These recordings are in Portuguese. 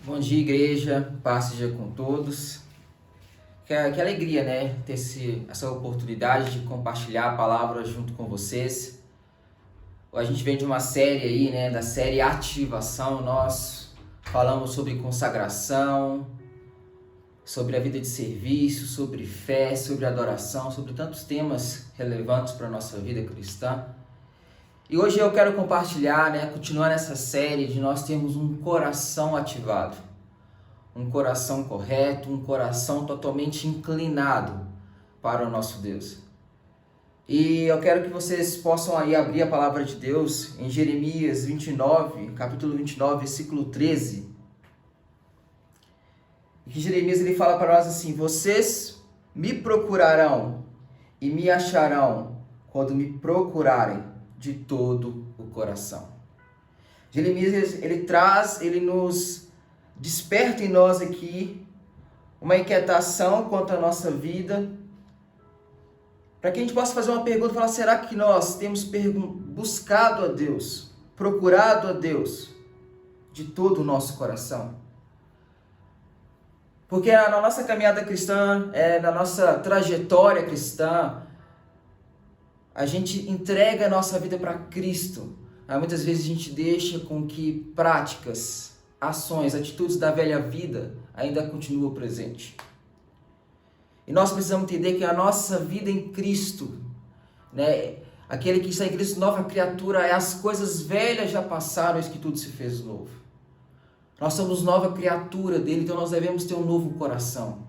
Bom dia, igreja, paz seja com todos. Que alegria, né, ter essa oportunidade de compartilhar a palavra junto com vocês. A gente vem de uma série aí, né, da série Ativação. Nós falamos sobre consagração, sobre a vida de serviço, sobre fé, sobre adoração, sobre tantos temas relevantes para a nossa vida cristã. E hoje eu quero compartilhar, né, continuar nessa série de nós termos um coração ativado, um coração correto, um coração totalmente inclinado para o nosso Deus. E eu quero que vocês possam aí abrir a palavra de Deus em Jeremias 29, capítulo 29, versículo 13. E que Jeremias ele fala para nós assim: vocês me procurarão e me acharão quando me procurarem de todo o coração. Jeremias ele nos desperta em nós aqui uma inquietação quanto à nossa vida, para que a gente possa fazer uma pergunta e falar: será que nós temos buscado a Deus, procurado a Deus de todo o nosso coração? Porque na nossa caminhada cristã, na nossa trajetória cristã, a gente entrega a nossa vida para Cristo. Muitas vezes a gente deixa com que práticas, ações, atitudes da velha vida ainda continuam presentes. E nós precisamos entender que a nossa vida em Cristo, né, aquele que está em Cristo, nova criatura, as coisas velhas já passaram, eis que tudo se fez novo. Nós somos nova criatura dele, então nós devemos ter um novo coração.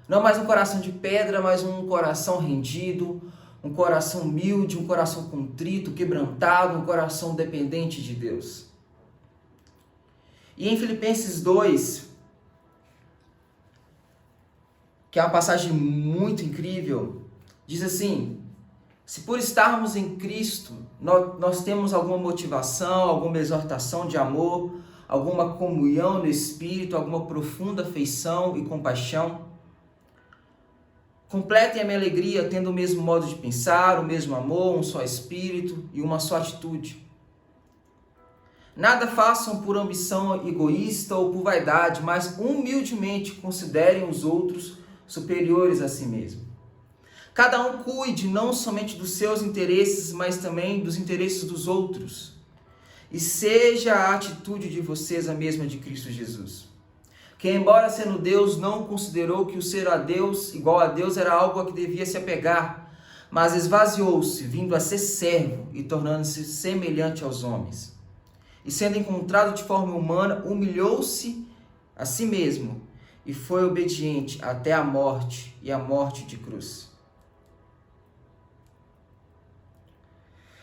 Não mais um coração de pedra, mas um coração rendido, um coração humilde, um coração contrito, quebrantado, um coração dependente de Deus. E em Filipenses 2, que é uma passagem muito incrível, diz assim: se por estarmos em Cristo, nós temos alguma motivação, alguma exortação de amor, alguma comunhão no Espírito, alguma profunda afeição e compaixão, completem a minha alegria tendo o mesmo modo de pensar, o mesmo amor, um só Espírito e uma só atitude. Nada façam por ambição egoísta ou por vaidade, mas humildemente considerem os outros superiores a si mesmo. Cada um cuide não somente dos seus interesses, mas também dos interesses dos outros. E seja a atitude de vocês a mesma de Cristo Jesus, que embora sendo Deus, não considerou que o ser a Deus, igual a Deus, era algo a que devia se apegar, mas esvaziou-se, vindo a ser servo e tornando-se semelhante aos homens. E sendo encontrado de forma humana, humilhou-se a si mesmo e foi obediente até a morte e a morte de cruz.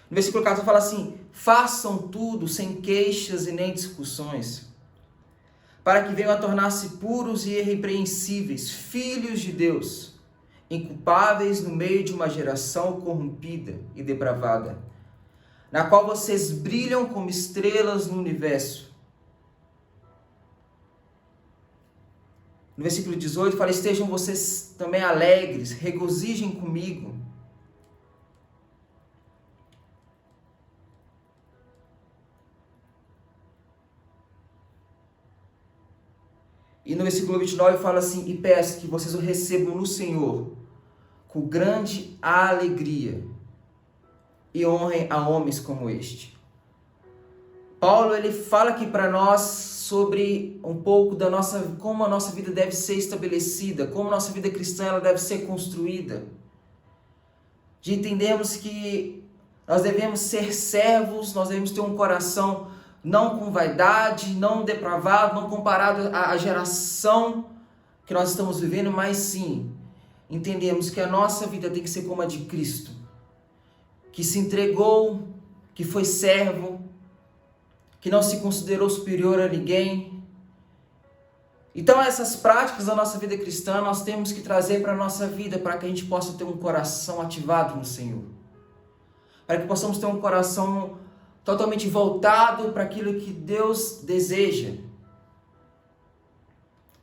No versículo 14 fala assim: façam tudo sem queixas e nem discussões, para que venham a tornar-se puros e irrepreensíveis, filhos de Deus, inculpáveis no meio de uma geração corrompida e depravada, na qual vocês brilham como estrelas no universo. No versículo 18 fala: estejam vocês também alegres, regozijem comigo. E no versículo 29 fala assim: e peço que vocês o recebam no Senhor com grande alegria e honrem a homens como este. Paulo ele fala aqui para nós sobre um pouco da como a nossa vida deve ser estabelecida, como a nossa vida cristã ela deve ser construída. De entendermos que nós devemos ser servos, nós devemos ter um coração não com vaidade, não depravado, não comparado à geração que nós estamos vivendo, mas sim entendemos que a nossa vida tem que ser como a de Cristo, que se entregou, que foi servo, que não se considerou superior a ninguém. Então essas práticas da nossa vida cristã nós temos que trazer para a nossa vida, para que a gente possa ter um coração ativado no Senhor, para que possamos ter um coração totalmente voltado para aquilo que Deus deseja.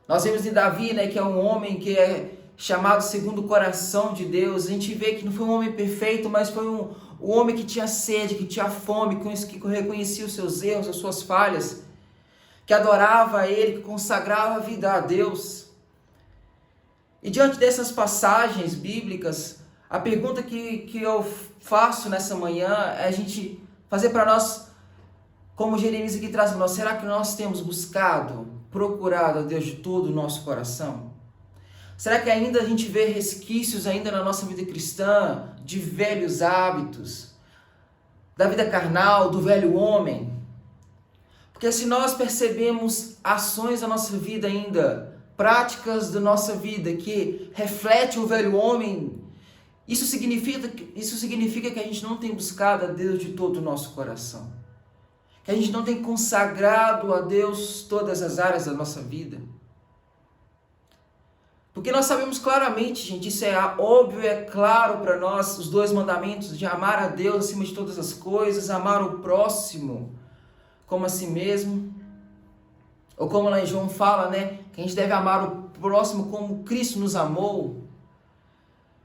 Nós vemos em Davi, né, que é um homem que é chamado segundo o coração de Deus. A gente vê que não foi um homem perfeito, mas foi um homem que tinha sede, que tinha fome, que reconhecia os seus erros, as suas falhas, que adorava a Ele, que consagrava a vida a Deus. E diante dessas passagens bíblicas, a pergunta que eu faço nessa manhã é a gente fazer para nós, como Jeremias aqui traz para nós, será que nós temos buscado, procurado a Deus de todo o nosso coração? Será que ainda a gente vê resquícios ainda na nossa vida cristã de velhos hábitos, da vida carnal, do velho homem? Porque se nós percebemos ações da nossa vida ainda, práticas da nossa vida que refletem o velho homem, isso significa que a gente não tem buscado a Deus de todo o nosso coração. Que a gente não tem consagrado a Deus todas as áreas da nossa vida. Porque nós sabemos claramente, gente, isso é óbvio, é claro para nós, os 2 mandamentos de amar a Deus acima de todas as coisas, amar o próximo como a si mesmo. Ou como lá em João fala, né, que a gente deve amar o próximo como Cristo nos amou.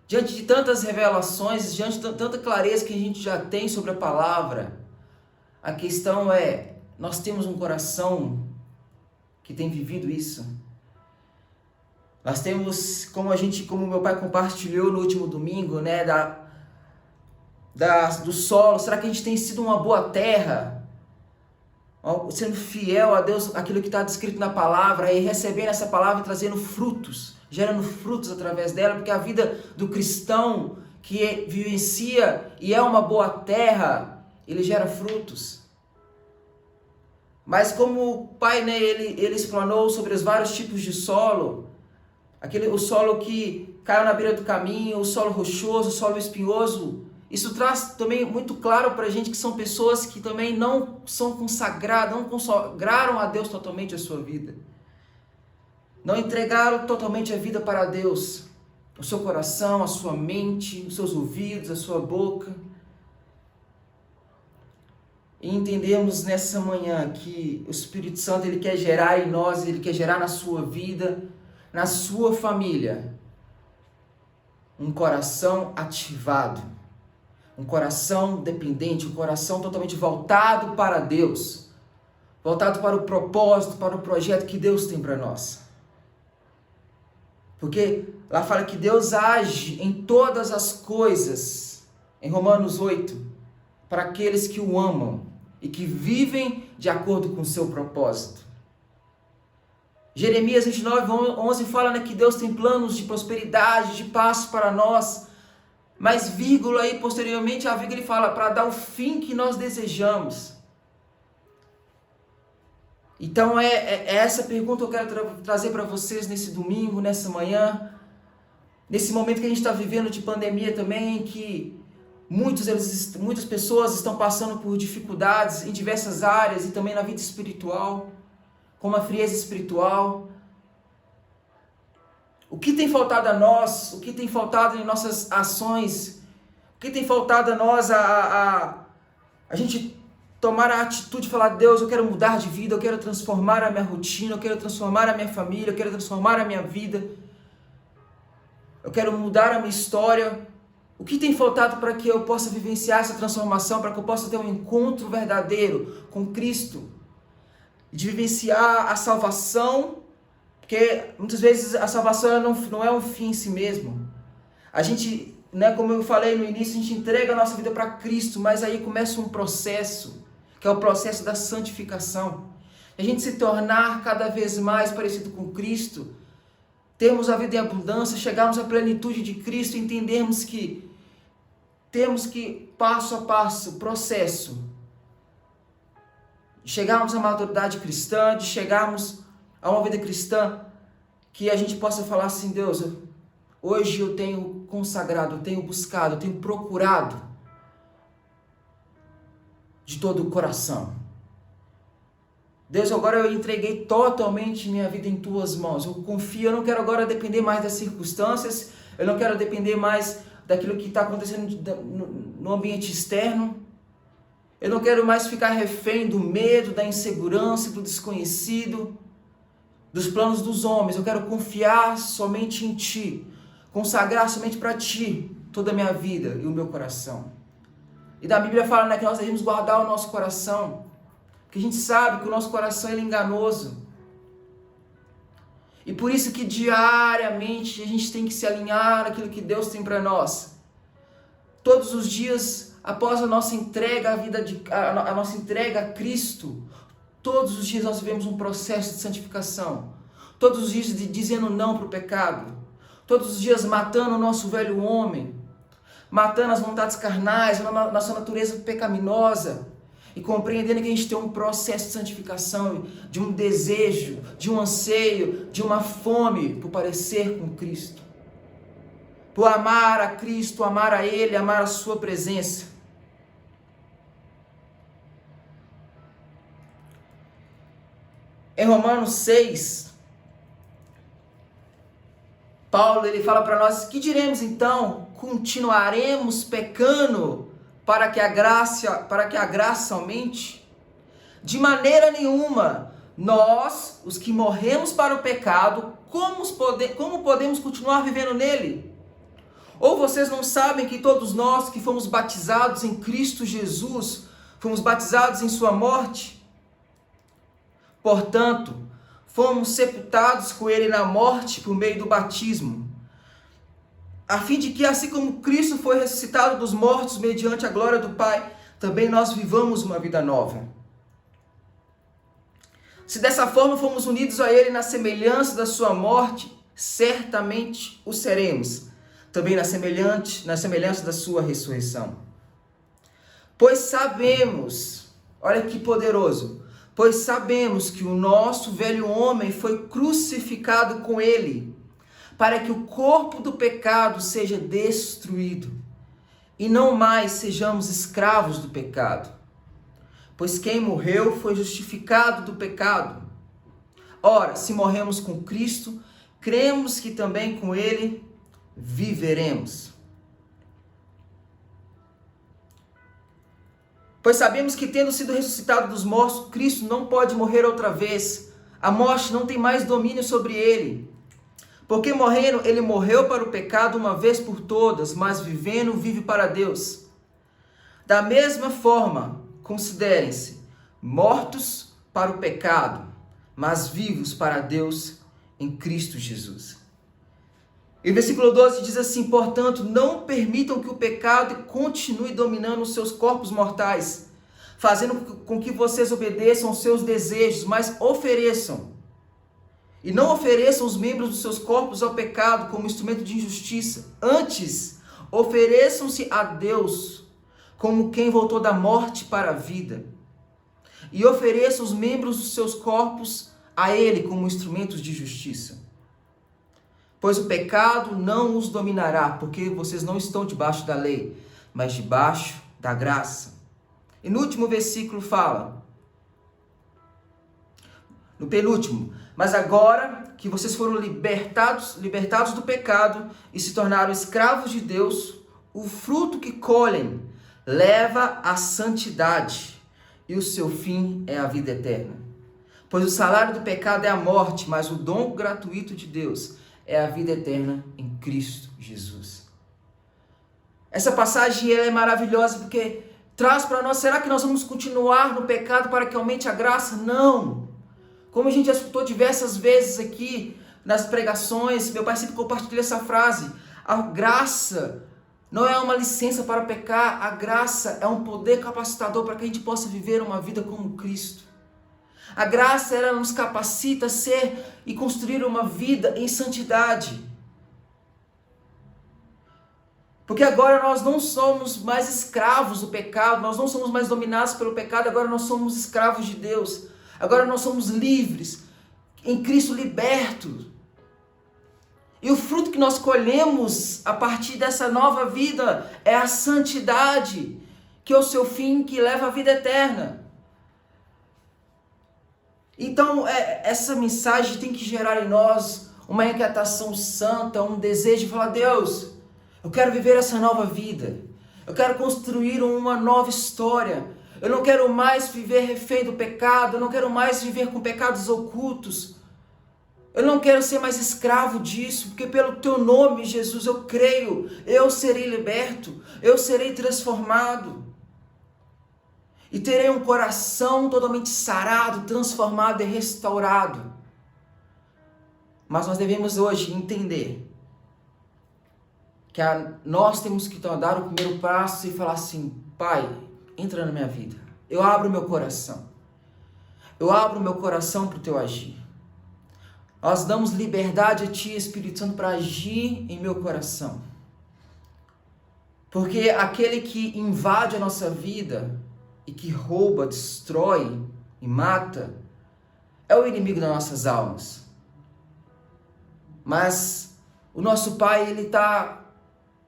Diante de tantas revelações, diante de tanta clareza que a gente já tem sobre a palavra, a questão é, nós temos um coração que tem vivido isso? Nós temos, como meu pai compartilhou no último domingo, né, do solo, será que a gente tem sido uma boa terra? Sendo fiel a Deus, aquilo que está descrito na palavra, e recebendo essa palavra e trazendo frutos, gerando frutos através dela, porque a vida do cristão que vivencia e é uma boa terra, ele gera frutos. Mas como o pai, né, ele explanou sobre os vários tipos de solo, o solo que caiu na beira do caminho, o solo rochoso, o solo espinhoso, isso traz também muito claro para a gente que são pessoas que também não são consagradas, não consagraram a Deus totalmente a sua vida. Não entregaram totalmente a vida para Deus, o seu coração, a sua mente, os seus ouvidos, a sua boca. E entendemos nessa manhã que o Espírito Santo ele quer gerar em nós, ele quer gerar na sua vida, na sua família, um coração ativado, um coração dependente, um coração totalmente voltado para Deus, voltado para o propósito, para o projeto que Deus tem para nós. Porque lá fala que Deus age em todas as coisas, em Romanos 8, para aqueles que o amam e que vivem de acordo com o seu propósito. Jeremias 29:11 fala, né, que Deus tem planos de prosperidade, de paz para nós, mas vírgula aí, posteriormente a vírgula ele fala, para dar o fim que nós desejamos. Então é essa pergunta que eu quero trazer para vocês nesse domingo, nessa manhã, nesse momento que a gente está vivendo de pandemia também, que muitas pessoas estão passando por dificuldades em diversas áreas e também na vida espiritual, como a frieza espiritual. O que tem faltado a nós, o que tem faltado em nossas ações, o que tem faltado a nós a gente tomar a atitude de falar, Deus, eu quero mudar de vida, eu quero transformar a minha rotina, eu quero transformar a minha família, eu quero transformar a minha vida, eu quero mudar a minha história. O que tem faltado para que eu possa vivenciar essa transformação, para que eu possa ter um encontro verdadeiro com Cristo, de vivenciar a salvação, porque muitas vezes a salvação não é um fim em si mesmo. A gente, né, como eu falei no início, a gente entrega a nossa vida para Cristo, mas aí começa um processo, que é o processo da santificação. A gente se tornar cada vez mais parecido com Cristo, termos a vida em abundância, chegarmos à plenitude de Cristo, entendermos que temos que, passo a passo, processo, de chegarmos à maturidade cristã, de chegarmos a uma vida cristã, que a gente possa falar assim, Deus, hoje eu tenho consagrado, eu tenho buscado, eu tenho procurado de todo o coração. Deus, agora eu entreguei totalmente minha vida em Tuas mãos. Eu confio, eu não quero agora depender mais das circunstâncias, eu não quero depender mais daquilo que está acontecendo no ambiente externo. Eu não quero mais ficar refém do medo, da insegurança, do desconhecido, dos planos dos homens. Eu quero confiar somente em Ti, consagrar somente para Ti toda a minha vida e o meu coração. E da Bíblia fala, né, que nós devemos guardar o nosso coração, Porque a gente sabe que o nosso coração é enganoso. E por isso que diariamente a gente tem que se alinhar naquilo que Deus tem para nós. Todos os dias, após a nossa entrega a nossa entrega a Cristo, todos os dias nós vivemos um processo de santificação. Todos os dias dizendo não para o pecado. Todos os dias matando o nosso velho homem. Matando as vontades carnais, a nossa natureza pecaminosa. E compreendendo que a gente tem um processo de santificação, de um desejo, de um anseio, de uma fome por parecer com Cristo. Por amar a Cristo, amar a Ele, amar a Sua presença. Em Romanos 6, Paulo ele fala para nós: que diremos então? Continuaremos pecando para que a graça aumente? De maneira nenhuma. Nós, os que morremos para o pecado, como podemos continuar vivendo nele? Ou vocês não sabem que todos nós que fomos batizados em Cristo Jesus, fomos batizados em sua morte? Portanto, fomos sepultados com ele na morte por meio do batismo, a fim de que, assim como Cristo foi ressuscitado dos mortos mediante a glória do Pai, também nós vivamos uma vida nova. Se dessa forma fomos unidos a ele na semelhança da sua morte, certamente o seremos, também na semelhança da sua ressurreição. Pois sabemos, olha que poderoso, pois sabemos que o nosso velho homem foi crucificado com ele, para que o corpo do pecado seja destruído, e não mais sejamos escravos do pecado. Pois quem morreu foi justificado do pecado. Ora, se morremos com Cristo, cremos que também com ele viveremos. Pois sabemos que, tendo sido ressuscitado dos mortos, Cristo não pode morrer outra vez. A morte não tem mais domínio sobre ele. Porque morrendo, ele morreu para o pecado uma vez por todas, mas vivendo, vive para Deus. Da mesma forma, considerem-se mortos para o pecado, mas vivos para Deus em Cristo Jesus. E o versículo 12 diz assim: portanto, não permitam que o pecado continue dominando os seus corpos mortais, fazendo com que vocês obedeçam aos seus desejos, mas ofereçam. E não ofereçam os membros dos seus corpos ao pecado como instrumento de injustiça. Antes, ofereçam-se a Deus como quem voltou da morte para a vida. E ofereçam os membros dos seus corpos a Ele como instrumentos de justiça. Pois o pecado não os dominará, porque vocês não estão debaixo da lei, mas debaixo da graça. E no último versículo fala, no penúltimo: mas agora que vocês foram libertados do pecado e se tornaram escravos de Deus, o fruto que colhem leva à santidade, e o seu fim é a vida eterna. Pois o salário do pecado é a morte, mas o dom gratuito de Deus é a vida eterna em Cristo Jesus. Essa passagem ela é maravilhosa porque traz para nós: será que nós vamos continuar no pecado para que aumente a graça? Não! Como a gente já escutou diversas vezes aqui nas pregações, meu pai sempre compartilha essa frase: a graça não é uma licença para pecar, a graça é um poder capacitador para que a gente possa viver uma vida como Cristo. A graça, ela nos capacita a ser e construir uma vida em santidade. Porque agora nós não somos mais escravos do pecado, nós não somos mais dominados pelo pecado, agora nós somos escravos de Deus. Agora nós somos livres, em Cristo libertos. E o fruto que nós colhemos a partir dessa nova vida é a santidade, que é o seu fim, que leva à vida eterna. Então, essa mensagem tem que gerar em nós uma inquietação santa, um desejo de falar: Deus, eu quero viver essa nova vida. Eu quero construir uma nova história. Eu não quero mais viver refém do pecado. Eu não quero mais viver com pecados ocultos. Eu não quero ser mais escravo disso, porque pelo teu nome, Jesus, eu creio, eu serei liberto, eu serei transformado. e terei um coração totalmente sarado, transformado e restaurado. Mas nós devemos hoje entender que nós temos que dar o primeiro passo e falar assim: Pai, entra na minha vida. Eu abro meu coração. Eu abro meu coração para o teu agir. Nós damos liberdade a Ti, Espírito Santo, para agir em meu coração. Porque aquele que invade a nossa vida e que rouba, destrói e mata é o inimigo das nossas almas. Mas o nosso Pai, Ele está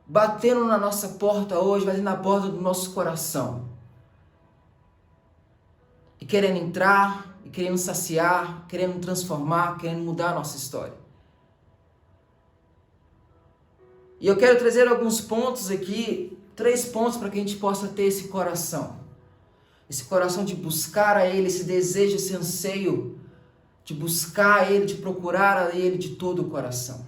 batendo na nossa porta hoje, batendo na porta do nosso coração. E querendo entrar, e querendo saciar, querendo transformar, querendo mudar a nossa história. E eu quero trazer alguns pontos aqui, 3 pontos para que a gente possa ter esse coração. Esse coração de buscar a Ele, esse desejo, esse anseio de buscar a Ele, de procurar a Ele de todo o coração.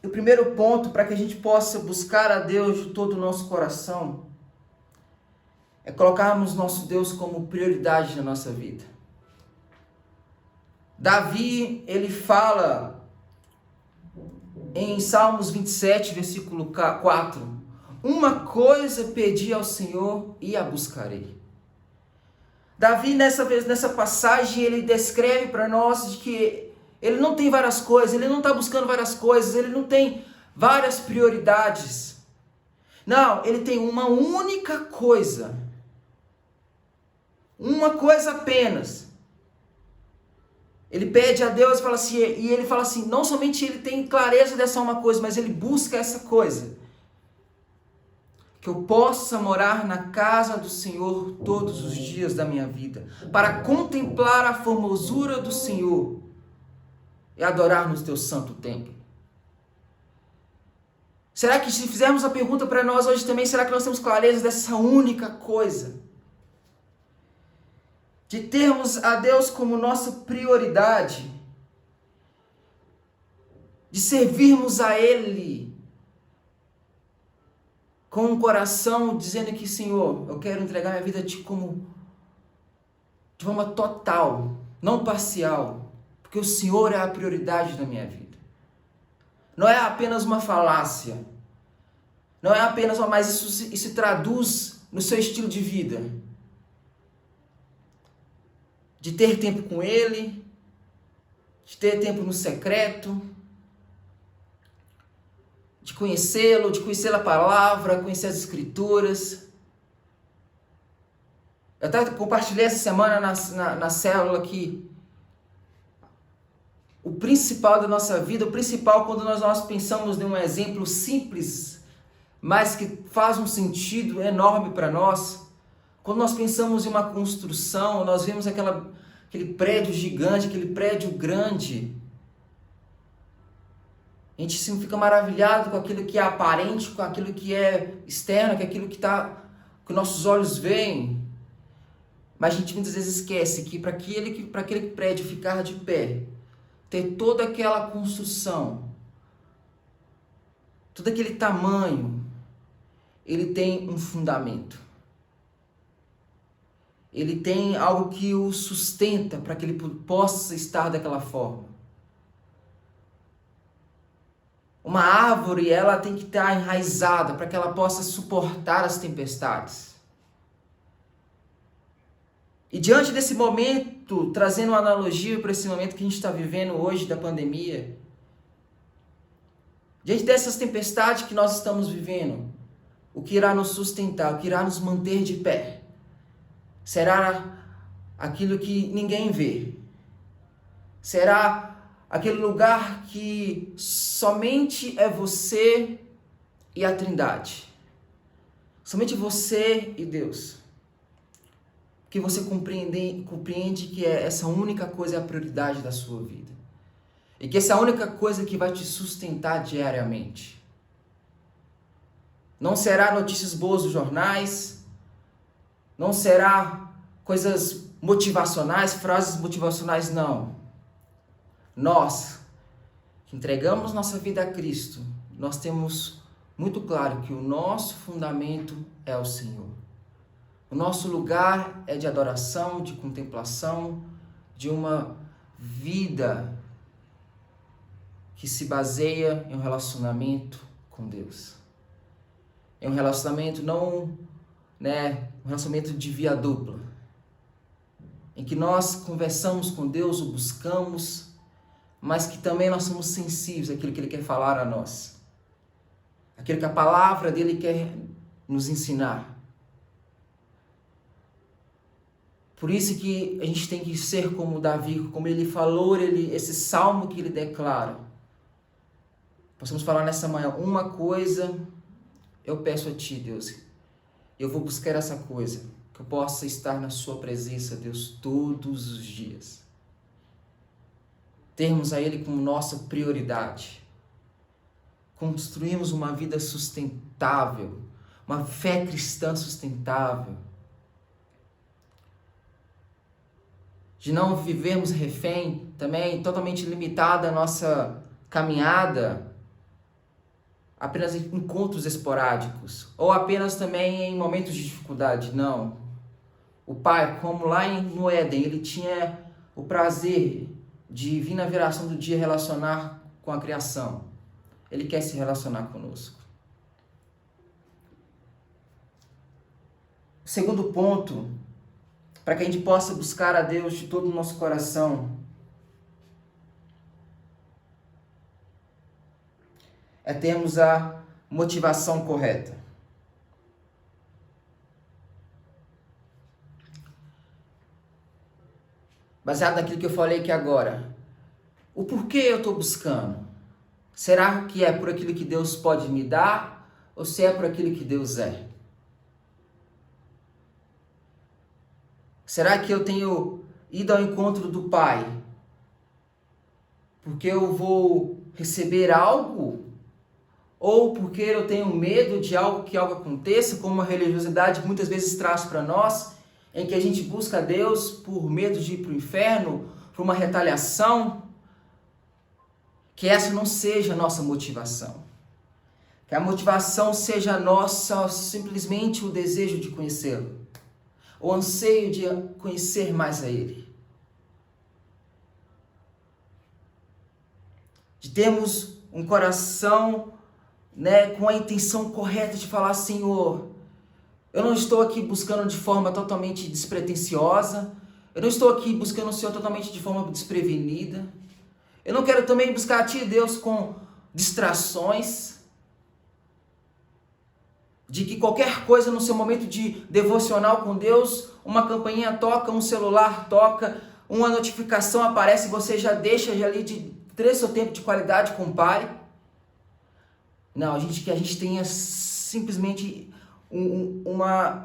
O primeiro ponto para que a gente possa buscar a Deus de todo o nosso coração é colocarmos nosso Deus como prioridade na nossa vida. Davi, ele fala em Salmos 27, versículo 4: uma coisa pedi ao Senhor e a buscarei. Davi, nessa passagem, ele descreve para nós de que ele não tem várias coisas, ele não está buscando várias coisas, ele não tem várias prioridades. Não, ele tem uma única coisa. Uma coisa apenas. Ele pede a Deus e ele fala assim, não somente ele tem clareza dessa uma coisa, mas ele busca essa coisa. Que eu possa morar na casa do Senhor todos os dias da minha vida, para contemplar a formosura do Senhor e adorar no teu santo templo. Será que se fizermos a pergunta para nós hoje também, será que nós temos clareza dessa única coisa? De termos a Deus como nossa prioridade, de servirmos a Ele com um coração dizendo que, Senhor, eu quero entregar minha vida a Ti como de forma total, não parcial, porque o Senhor é a prioridade da minha vida. Não é apenas uma falácia, não é apenas mas isso se traduz no seu estilo de vida. De ter tempo com Ele, de ter tempo no secreto, de conhecê-lo, de conhecer a palavra, conhecer as escrituras. Eu até compartilhei essa semana na célula que o principal da nossa vida, o principal quando nós pensamos em um exemplo simples, mas que faz um sentido enorme para nós. Quando nós pensamos em uma construção, nós vemos aquele prédio gigante, aquele prédio grande. A gente fica maravilhado com aquilo que é aparente, com aquilo que é externo, com aquilo que nossos olhos veem. Mas a gente muitas vezes esquece que para aquele prédio ficar de pé, ter toda aquela construção, todo aquele tamanho, ele tem um fundamento. Ele tem algo que o sustenta para que ele possa estar daquela forma. Uma árvore, ela tem que estar enraizada para que ela possa suportar as tempestades. E diante desse momento, trazendo uma analogia para esse momento que a gente está vivendo hoje da pandemia, diante dessas tempestades que nós estamos vivendo, o que irá nos sustentar, o que irá nos manter de pé, será aquilo que ninguém vê. Será aquele lugar que somente é você e a Trindade. Somente você e Deus. Que você compreende que essa única coisa é a prioridade da sua vida. E que essa é a única coisa que vai te sustentar diariamente. Não será notícias boas dos jornais, não será coisas motivacionais, frases motivacionais, não. Nós, que entregamos nossa vida a Cristo, nós temos muito claro que o nosso fundamento é o Senhor. O nosso lugar é de adoração, de contemplação, de uma vida que se baseia em um relacionamento com Deus. É um relacionamento um relacionamento de via dupla, em que nós conversamos com Deus, o buscamos, mas que também nós somos sensíveis àquilo que Ele quer falar a nós, aquilo que a palavra dEle quer nos ensinar. Por isso que a gente tem que ser como Davi, como ele falou, esse salmo que ele declara. Possamos falar nessa manhã, uma coisa eu peço a Ti, Deus, eu vou buscar essa coisa, que eu possa estar na Sua presença, Deus, todos os dias. Termos a Ele como nossa prioridade. Construirmos uma vida sustentável, uma fé cristã sustentável. De não vivermos refém, também totalmente limitada a nossa caminhada, apenas em encontros esporádicos, ou apenas também em momentos de dificuldade. Não. O Pai, como lá no Éden, Ele tinha o prazer de vir na viração do dia relacionar com a criação. Ele quer se relacionar conosco. O segundo ponto, para que a gente possa buscar a Deus de todo o nosso coração, é termos a motivação correta. Baseado naquilo que eu falei aqui agora. O porquê eu estou buscando? Será que é por aquilo que Deus pode me dar? Ou se é por aquilo que Deus é? Será que eu tenho ido ao encontro do Pai porque eu vou receber algo? Ou porque eu tenho medo de que algo aconteça, como a religiosidade muitas vezes traz para nós, em que a gente busca a Deus por medo de ir para o inferno, por uma retaliação? Que essa não seja a nossa motivação. Que a motivação seja nossa, simplesmente o desejo de conhecê-lo. O anseio de conhecer mais a Ele. De termos um coração, com a intenção correta de falar: Senhor, eu não estou aqui buscando de forma totalmente despretensiosa, eu não estou aqui buscando o Senhor totalmente de forma desprevenida, eu não quero também buscar a Ti, Deus, com distrações, de que qualquer coisa no seu momento de devocional com Deus, uma campainha toca, um celular toca, uma notificação aparece e você já deixa ali de ter seu tempo de qualidade com o Pai. Não, que a gente tenha simplesmente um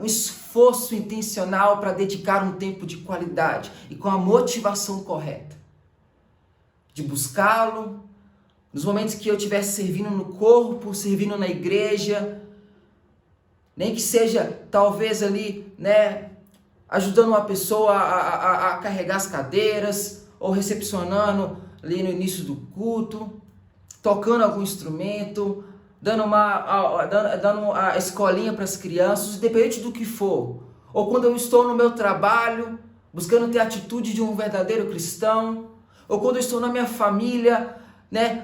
esforço intencional para dedicar um tempo de qualidade e com a motivação correta. De buscá-lo, nos momentos que eu estiver servindo no corpo, servindo na igreja, nem que seja talvez ali, ajudando uma pessoa a carregar as cadeiras, ou recepcionando ali no início do culto, tocando algum instrumento, dando a escolinha para as crianças, independente do que for. Ou quando eu estou no meu trabalho, buscando ter a atitude de um verdadeiro cristão. Ou quando eu estou na minha família,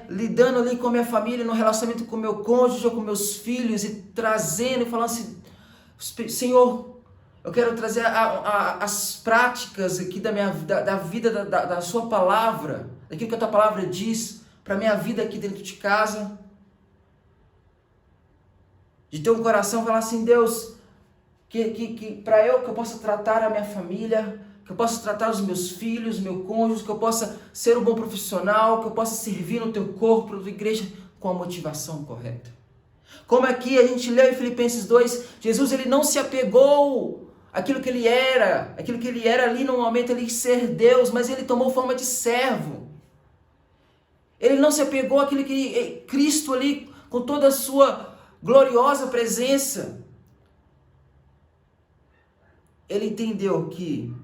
lidando ali com a minha família, no relacionamento com o meu cônjuge ou com meus filhos, e trazendo e falando assim: Senhor, eu quero trazer as práticas aqui da vida, da sua palavra, daquilo que a tua palavra diz, para a minha vida aqui dentro de casa. De ter um coração, falar assim: Deus, que eu possa tratar a minha família, que eu possa tratar os meus filhos, meu cônjuge, que eu possa ser um bom profissional, que eu possa servir no teu corpo, na tua igreja, com a motivação correta. Como aqui a gente leu em Filipenses 2, Jesus ele não se apegou àquilo que ele era ali no momento ali ser Deus, mas ele tomou forma de servo. Ele não se apegou àquilo que Cristo ali, com toda a sua gloriosa presença, ele entendeu que,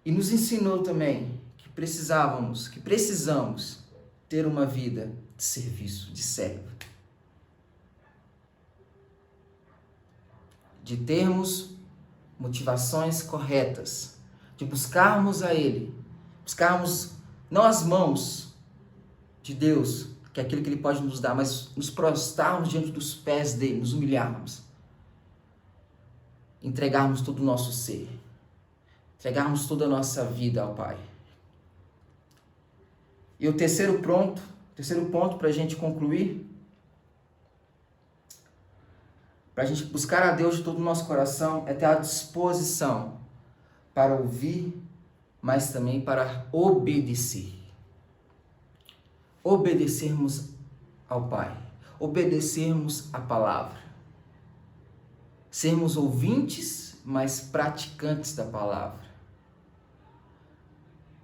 e nos ensinou também, que precisamos ter uma vida de serviço, de servo. de termos motivações corretas, de buscarmos a Ele, buscarmos não as mãos de Deus, que é aquilo que Ele pode nos dar, mas nos prostrarmos diante dos pés dEle, nos humilharmos, entregarmos todo o nosso ser, entregarmos toda a nossa vida ao Pai. E o terceiro ponto para a gente concluir, para a gente buscar a Deus de todo o nosso coração, é ter a disposição para ouvir, mas também para obedecer. Obedecermos ao Pai, obedecermos a palavra. Sermos ouvintes, mas praticantes da palavra.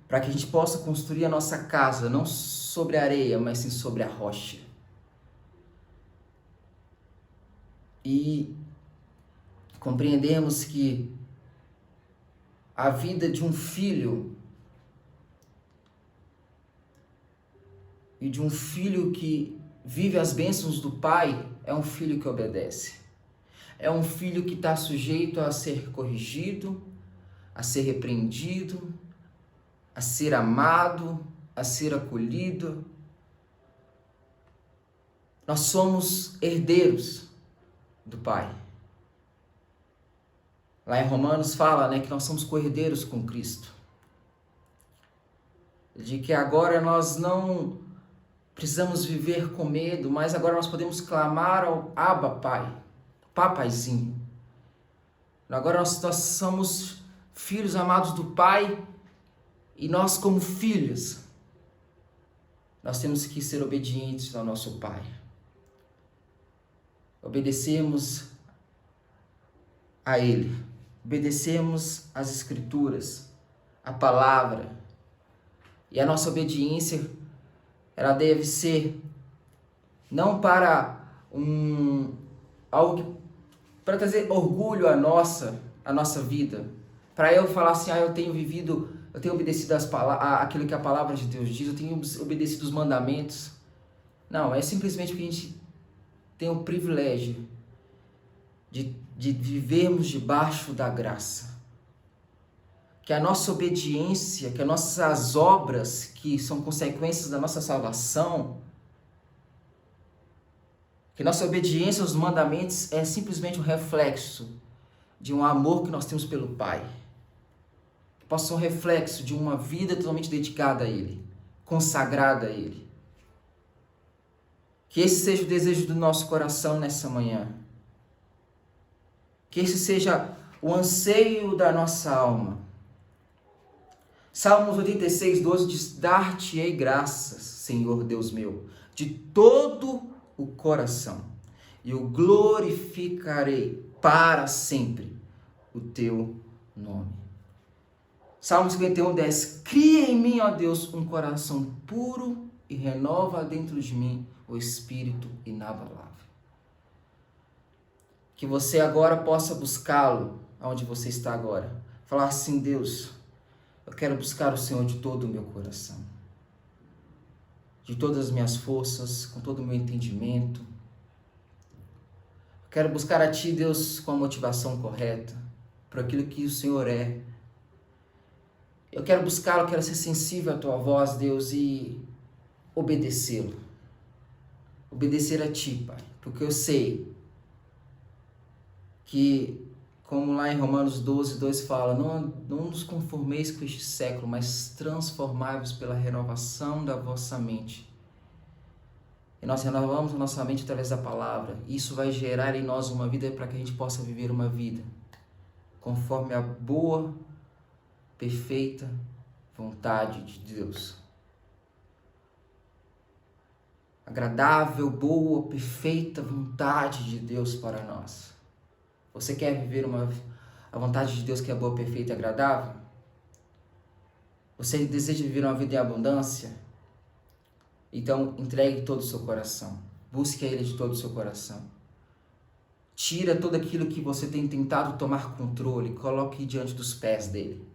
Para que a gente possa construir a nossa casa, não sobre a areia, mas sim sobre a rocha. E compreendemos que a vida de um filho e de um filho que vive as bênçãos do pai é um filho que obedece. É um filho que está sujeito a ser corrigido, a ser repreendido, a ser amado, a ser acolhido. Nós somos herdeiros do Pai. Lá em Romanos fala, que nós somos co-herdeiros com Cristo. De que agora nós não precisamos viver com medo, mas agora nós podemos clamar ao Abba Pai, Papaizinho. Agora nós somos filhos amados do Pai e nós como filhos, nós temos que ser obedientes ao nosso Pai. Obedecemos a Ele, obedecemos as Escrituras, a Palavra. E a nossa obediência, ela deve ser não para algo para trazer orgulho à nossa vida. Para eu falar assim, eu tenho obedecido aquilo que a Palavra de Deus diz, eu tenho obedecido os mandamentos. Não, é simplesmente porque a gente tem o privilégio de vivermos debaixo da graça. Que a nossa obediência, que as nossas obras, que são consequências da nossa salvação, que nossa obediência aos mandamentos é simplesmente um reflexo de um amor que nós temos pelo Pai. Que possa ser um reflexo de uma vida totalmente dedicada a Ele, consagrada a Ele. Que esse seja o desejo do nosso coração nessa manhã. Que esse seja o anseio da nossa alma. Salmos 86, 12 diz: Dar-te-ei graças, Senhor Deus meu, de todo o coração, e eu glorificarei para sempre o teu nome. Salmo 51, 10: Cria em mim, ó Deus, um coração puro e renova dentro de mim o espírito inabalável. Que você agora possa buscá-lo onde você está agora. Falar assim: Deus, eu quero buscar o Senhor de todo o meu coração, de todas as minhas forças, com todo o meu entendimento. Eu quero buscar a Ti, Deus, com a motivação correta, por aquilo que o Senhor é. Eu quero buscá-lo, eu quero ser sensível à Tua voz, Deus, e obedecê-lo. Obedecer a Ti, Pai, porque eu sei que, como lá em Romanos 12, 2 fala, não nos conformeis com este século, mas transformai-vos pela renovação da vossa mente. E nós renovamos a nossa mente através da palavra. Isso vai gerar em nós uma vida para que a gente possa viver uma vida conforme a boa, perfeita vontade de Deus. Agradável, boa, perfeita vontade de Deus para nós. Você quer viver a vontade de Deus que é boa, perfeita e agradável? Você deseja viver uma vida em abundância? Então, entregue todo o seu coração. Busque a Ele de todo o seu coração. Tira tudo aquilo que você tem tentado tomar controle. Coloque diante dos pés dEle.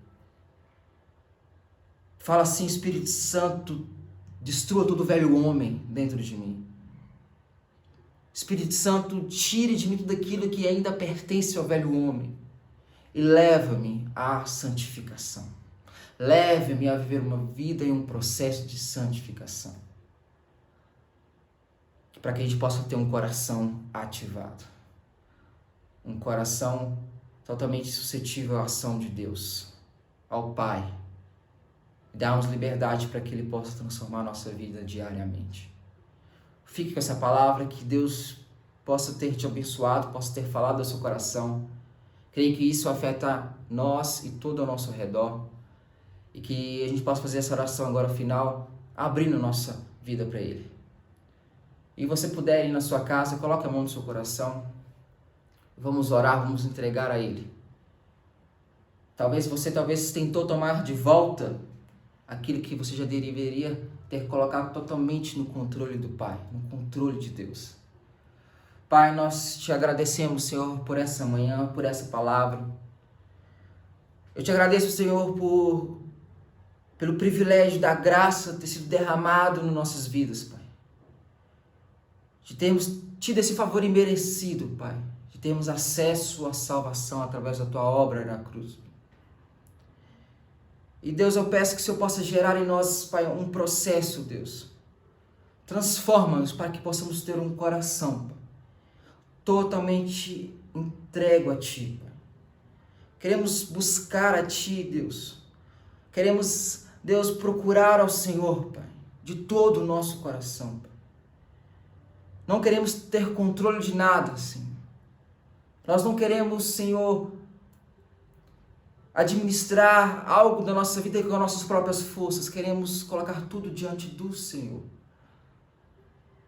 Fala assim: Espírito Santo, destrua todo o velho homem dentro de mim. Espírito Santo, tire de mim tudo aquilo que ainda pertence ao velho homem e leva-me à santificação. Leve-me a viver uma vida em um processo de santificação. Para que a gente possa ter um coração ativado. Um coração totalmente suscetível à ação de Deus, ao Pai. Dá-nos liberdade para que Ele possa transformar a nossa vida diariamente. Fique com essa palavra, que Deus possa ter te abençoado, possa ter falado ao seu coração. Creio que isso afeta nós e todo ao nosso redor. E que a gente possa fazer essa oração agora final, abrindo nossa vida para Ele. E você puder ir na sua casa, coloque a mão no seu coração. Vamos orar, vamos entregar a Ele. Talvez tentou tomar de volta aquilo que você já deveria ter colocado totalmente no controle do Pai, no controle de Deus. Pai, nós te agradecemos, Senhor, por essa manhã, por essa palavra. Eu te agradeço, Senhor, pelo privilégio da graça ter sido derramado nas nossas vidas, Pai. De termos tido esse favor imerecido, Pai. De termos acesso à salvação através da Tua obra na cruz. E Deus, eu peço que o Senhor possa gerar em nós, Pai, um processo, Deus. Transforma-nos para que possamos ter um coração, Pai, totalmente entregue a Ti, Pai. Queremos buscar a Ti, Deus. Queremos, Deus, procurar ao Senhor, Pai, de todo o nosso coração, Pai. Não queremos ter controle de nada, Senhor. Nós não queremos, Senhor, administrar algo da nossa vida com as nossas próprias forças. Queremos colocar tudo diante do Senhor.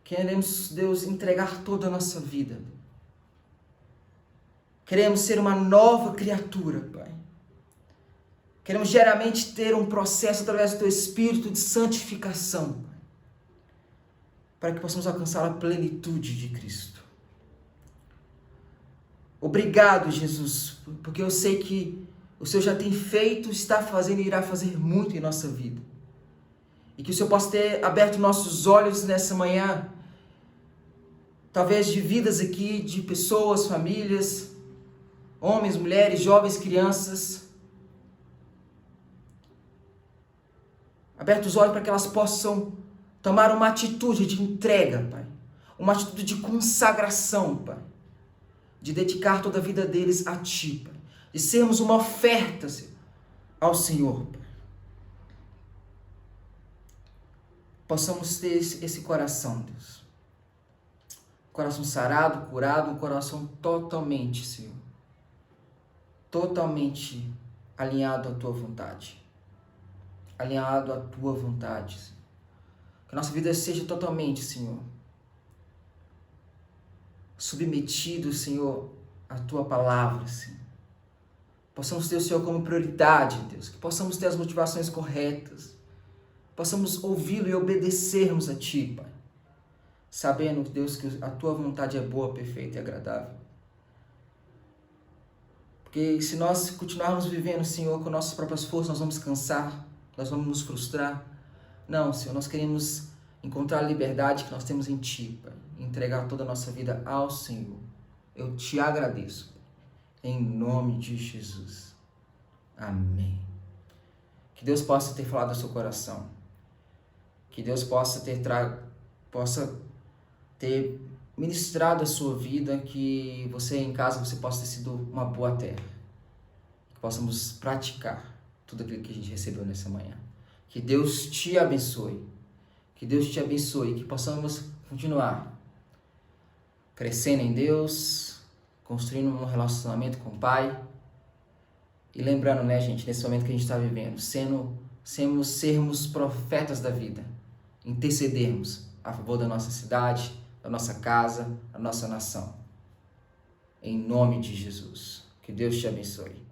Queremos, Deus, entregar toda a nossa vida. Queremos ser uma nova criatura, Pai. Queremos diariamente ter um processo através do Teu Espírito de santificação, Pai, para que possamos alcançar a plenitude de Cristo. Obrigado, Jesus, porque eu sei que o Senhor já tem feito, está fazendo e irá fazer muito em nossa vida. E que o Senhor possa ter aberto nossos olhos nessa manhã, talvez de vidas aqui, de pessoas, famílias, homens, mulheres, jovens, crianças. Aberto os olhos para que elas possam tomar uma atitude de entrega, Pai. Uma atitude de consagração, Pai. De dedicar toda a vida deles a Ti, Pai. De sermos uma oferta, Senhor, ao Senhor, Pai. Possamos ter esse coração, Deus. Um coração sarado, curado, um coração totalmente, Senhor. Totalmente alinhado à Tua vontade. Alinhado à Tua vontade, Senhor. Que a nossa vida seja totalmente, Senhor, submetido, Senhor, à Tua palavra, Senhor. Possamos ter o Senhor como prioridade, Deus. Que possamos ter as motivações corretas. Possamos ouvi-lo e obedecermos a Ti, Pai. Sabendo, Deus, que a Tua vontade é boa, perfeita e agradável. Porque se nós continuarmos vivendo, Senhor, com nossas próprias forças, nós vamos cansar, nós vamos nos frustrar. Não, Senhor, nós queremos encontrar a liberdade que nós temos em Ti, Pai. Entregar toda a nossa vida ao Senhor. Eu Te agradeço. Em nome de Jesus. Amém. Que Deus possa ter falado ao seu coração. Que Deus possa ter ministrado a sua vida. Que você em casa você possa ter sido uma boa terra. Que possamos praticar tudo aquilo que a gente recebeu nessa manhã. Que Deus te abençoe. Que Deus te abençoe. Que possamos continuar crescendo em Deus, construindo um relacionamento com o Pai. E lembrando, né, gente, nesse momento que a gente está vivendo, sermos profetas da vida. Intercedermos a favor da nossa cidade, da nossa casa, da nossa nação. Em nome de Jesus. Que Deus te abençoe.